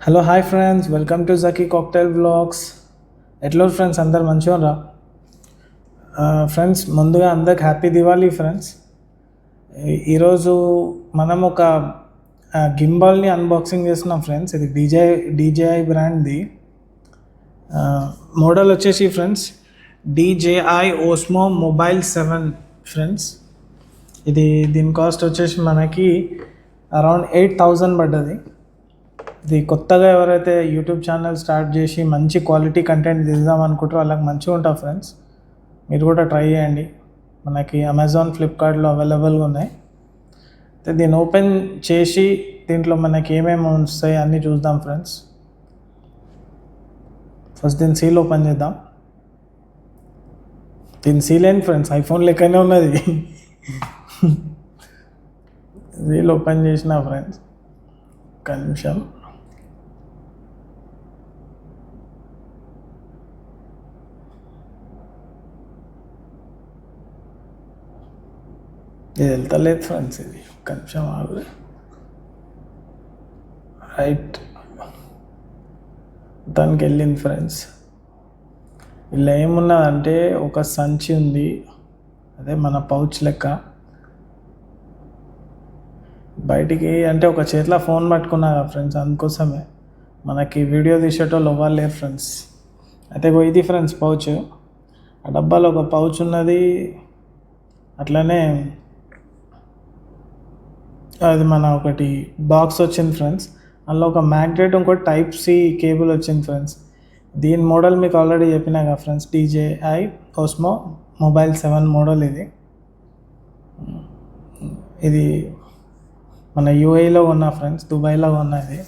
Hello hi friends, welcome to Zaki cocktail vlogs. ఎట్లా friends, అందరు మంచిగా రా. ఫ్రెండ్స్, ముందుగా అందరికి హ్యాపీ దివాళీ ఫ్రెండ్స్. ఈరోజు మనం ఒక గింబాల్ని అన్బాక్సింగ్ చేస్తున్నాం ఫ్రెండ్స్. ఇది డీజేఐ బ్రాండ్ది. మోడల్ వచ్చేసి friends DJI Osmo Mobile 7 friends. దీని కాస్ట్ వచ్చేసి మనకి అరౌండ్ 8,000 పడ్డది. ఇది కొత్తగా ఎవరైతే యూట్యూబ్ ఛానల్ స్టార్ట్ చేసి మంచి క్వాలిటీ కంటెంట్ తీద్దాం అనుకుంటారో వాళ్ళకి మంచిగా ఉంటుంది ఫ్రెండ్స్. మీరు కూడా ట్రై చేయండి. మనకి అమెజాన్, ఫ్లిప్కార్ట్లో అవైలబుల్గా ఉన్నాయి. దీన్ని ఓపెన్ చేసి దీంట్లో మనకి ఏమేమి వస్తాయి అన్నీ చూద్దాం ఫ్రెండ్స్. ఫస్ట్ దీని సీల్ ఓపెన్ చేద్దాం. దీని సీల్ ఏంటి ఫ్రెండ్స్, ఐఫోన్ లెక్కనే ఉన్నది. సీల్ ఓపెన్ చేసిన ఫ్రెండ్స్, ఒక్క నిమిషం. ఇది వెళ్తలేదు ఫ్రెండ్స్, ఇది ఒక్క నిమిషం ఆగు. రైట్, దానికి వెళ్ళింది ఫ్రెండ్స్. ఇలా ఏమున్నదంటే ఒక సంచి ఉంది, అదే మన పౌచ్ లెక్క. బయటికి అంటే ఒక చేతిలో ఫోన్ పట్టుకున్నా కదా ఫ్రెండ్స్, అందుకోసమే మనకి వీడియో తీసేటోళ్ళు ఎవ్వరు లేరు ఫ్రెండ్స్. అయితే ఇది ఫ్రెండ్స్ పౌచ్. ఆ డబ్బాలో ఒక పౌచ్ ఉన్నది, అట్లనే అది మన ఒకటి బాక్స్ వచ్చింది ఫ్రెండ్స్. అందులో ఒక మ్యాగ్నెట్, ఇంకోటి టైప్-C కేబుల్ వచ్చింది ఫ్రెండ్స్. దీని మోడల్ మీకు ఆల్రెడీ చెప్పినా కదా friends, DJI Osmo Mobile 7 model. ఇది మన UAEలో ఉన్నా ఫ్రెండ్స్, దుబాయ్లో ఉన్నది.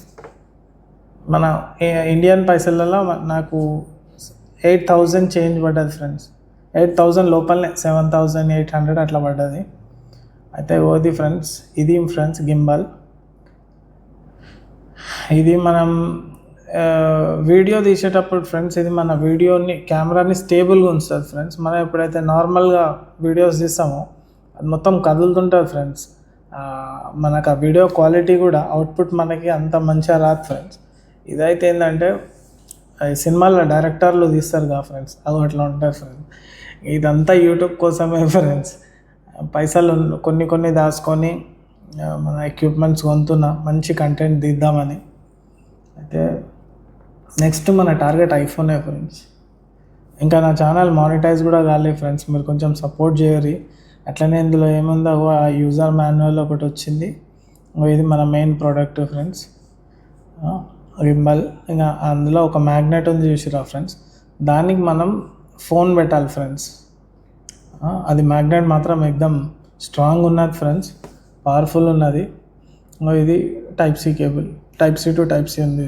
మన ఇండియన్ పైసలలో నాకు 8,000 చేంజ్ పడ్డది ఫ్రెండ్స్. 8,000 లోపలనే 7,800 అట్లా పడ్డది. అయితే ఓది ఫ్రెండ్స్, ఇది ఫ్రెండ్స్ గింబల్. ఇది మనం వీడియో తీసేటప్పుడు ఫ్రెండ్స్, ఇది మన కెమెరాని స్టేబుల్గా ఉంచుతుంది ఫ్రెండ్స్. మనం ఎప్పుడైతే నార్మల్గా వీడియోస్ తీస్తామో అది మొత్తం కదులుతుంటుంది ఫ్రెండ్స్. మనకు ఆ వీడియో క్వాలిటీ కూడా అవుట్పుట్ మనకి అంత మంచిగా రాదు ఫ్రెండ్స్. ఇదైతే ఏంటంటే సినిమాల్లో డైరెక్టర్లు తీస్తారు కదా ఫ్రెండ్స్, అది అట్లా ఉంటుంది ఫ్రెండ్స్. ఇదంతా యూట్యూబ్ కోసమే ఫ్రెండ్స్. పైసలు కొన్ని దాచుకొని మన ఎక్విప్మెంట్స్ కొంటున్నా మంచి కంటెంట్ తీద్దామని. అయితే నెక్స్ట్ మన టార్గెట్ ఐఫోనే ఫ్రెండ్స్. ఇంకా నా ఛానల్ మానిటైజ్ కూడా కాలేదు ఫ్రెండ్స్, మీరు కొంచెం సపోర్ట్ చేయరు. అట్లనే ఇందులో ఏముందో ఆ యూజర్ మాన్యువల్ ఒకటి వచ్చింది. ఇది మన మెయిన్ ప్రోడక్ట్ ఫ్రెండ్స్, గింబల్. ఇంకా అందులో ఒక మ్యాగ్నెట్ ఉంది చూసిరా ఫ్రెండ్స్, దానికి మనం ఫోన్ పెట్టాలి ఫ్రెండ్స్. అది మ్యాగ్నెట్ మాత్రం ఎక్దమ్ స్ట్రాంగ్ ఉన్నది ఫ్రెండ్స్, పవర్ఫుల్ ఉన్నది. ఇది టైప్-C కేబుల్, టైప్-C టు టైప్-C ఉంది.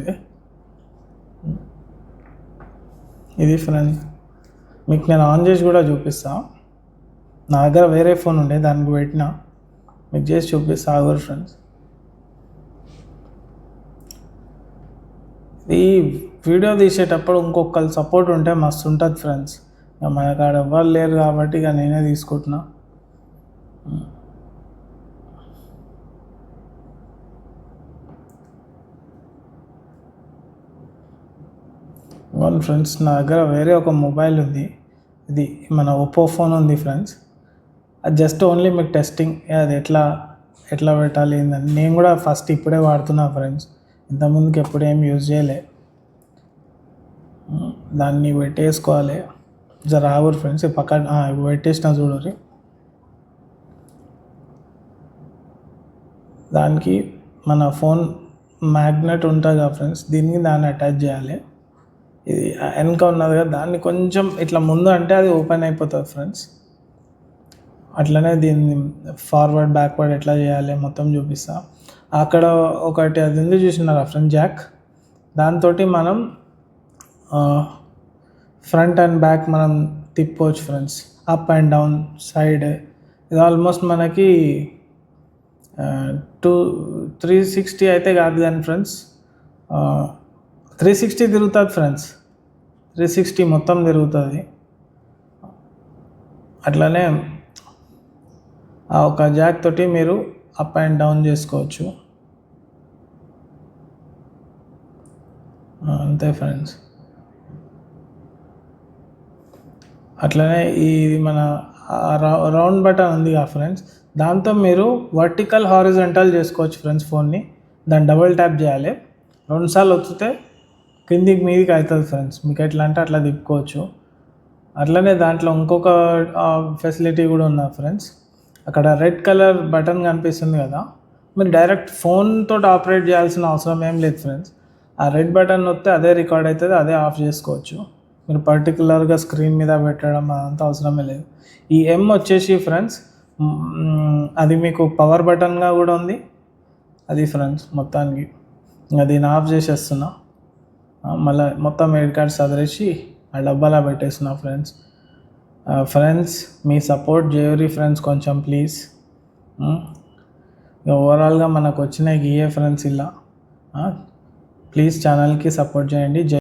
ఇది ఫ్రెండ్స్ మీకు నేను ఆన్ చేసి కూడా చూపిస్తాను. నా దగ్గర వేరే ఫోన్ ఉండే, దానికి పెట్టినా, మీకు చేసి చూపిస్తా ఆగురు ఫ్రెండ్స్. ఈ వీడియో తీసేటప్పుడు ఇంకొకరు సపోర్ట్ ఉంటే మస్తు ఉంటుంది ఫ్రెండ్స్. మన కాడ ఎవ్వరు లేరు కాబట్టి ఇక నేనే తీసుకుంటున్నా. అవును ఫ్రెండ్స్, నా దగ్గర వేరే ఒక మొబైల్ ఉంది. ఇది మన ఒప్పో ఫోన్ ఉంది ఫ్రెండ్స్. అది జస్ట్ ఓన్లీ మీకు టెస్టింగ్, అది ఎట్లా పెట్టాలి ఏందని. నేను కూడా ఫస్ట్ ఇప్పుడే వాడుతున్నా ఫ్రెండ్స్, ఇంతకుముందుకు ఎప్పుడు ఏం యూజ్ చేయలే. దాన్ని పెట్టేసుకోవాలి. జర ఆగురు ఫ్రెండ్స్, పక్కన పెట్టేసిన చూడరు. దానికి మన ఫోన్ మ్యాగ్నెట్ ఉంటుంది కదా ఫ్రెండ్స్, దాన్ని అటాచ్ చేయాలి. ఇది వెనక ఉన్నది కదా, దాన్ని కొంచెం ఇట్లా ముందు అంటే అది ఓపెన్ అయిపోతుంది ఫ్రెండ్స్. అట్లనే దీన్ని ఫార్వర్డ్ బ్యాక్వర్డ్ ఎట్లా చేయాలి మొత్తం చూపిస్తా. అక్కడ ఒకటి అది ఉంది చూసినారా ఫ్రెండ్, జాక్. దాంతో మనం ఫ్రంట్ అండ్ బ్యాక్ మనం తిప్పుకోవచ్చు friends, up and down, side. ఇది ఆల్మోస్ట్ మనకి 360 అయితే కాదు కానీ ఫ్రెండ్స్, 360 తిరుగుతుంది ఫ్రెండ్స్. 360 మొత్తం తిరుగుతుంది. అట్లనే ఆ ఒక జాక్ తోటి మీరు అప్ అండ్ డౌన్ చేసుకోవచ్చు. అంతే ఫ్రెండ్స్. అట్లనే ఇది మన రౌండ్ బటన్ ఉంది కదా ఫ్రెండ్స్, దాంతో మీరు వర్టికల్ హారిజంటల్ చేసుకోవచ్చు ఫ్రెండ్స్ ఫోన్ని. దాన్ని డబుల్ ట్యాప్ చేయాలి, 2 సార్లు ఒత్తితే కిందికి మీదికి అవుతుంది ఫ్రెండ్స్. మీకు ఎట్లా అంటే అట్లా తిప్పుకోవచ్చు. అట్లనే దాంట్లో ఇంకొక ఫెసిలిటీ కూడా ఉన్నది ఫ్రెండ్స్. అక్కడ రెడ్ కలర్ బటన్ కనిపిస్తుంది కదా, మీరు డైరెక్ట్ ఫోన్తో ఆపరేట్ చేయాల్సిన అవసరం ఏం లేదు ఫ్రెండ్స్. ఆ రెడ్ బటన్ వస్తే అదే రికార్డ్ అవుతుంది, అదే ఆఫ్ చేసుకోవచ్చు. మీరు పర్టికులర్గా స్క్రీన్ మీద పెట్టడం అదంతా అవసరమే లేదు. ఈ ఎమ్ వచ్చేసి ఫ్రెండ్స్ అది మీకు పవర్ బటన్గా కూడా ఉంది. అది ఫ్రెండ్స్ మొత్తానికి ఇంకా దీన్ని ఆఫ్ చేసేస్తున్నా. మళ్ళీ మొత్తం ఎయిడ్ కార్డ్స్ చదివేసి ఆ డబ్బాలో పెట్టేస్తున్నా ఫ్రెండ్స్. ఫ్రెండ్స్ మీ సపోర్ట్ చేయరి ఫ్రెండ్స్ కొంచెం ప్లీజ్. ఓవరాల్గా మనకు వచ్చినాయి గీయే ఫ్రెండ్స్ ఇలా. ప్లీజ్ ఛానల్కి సపోర్ట్ చేయండి.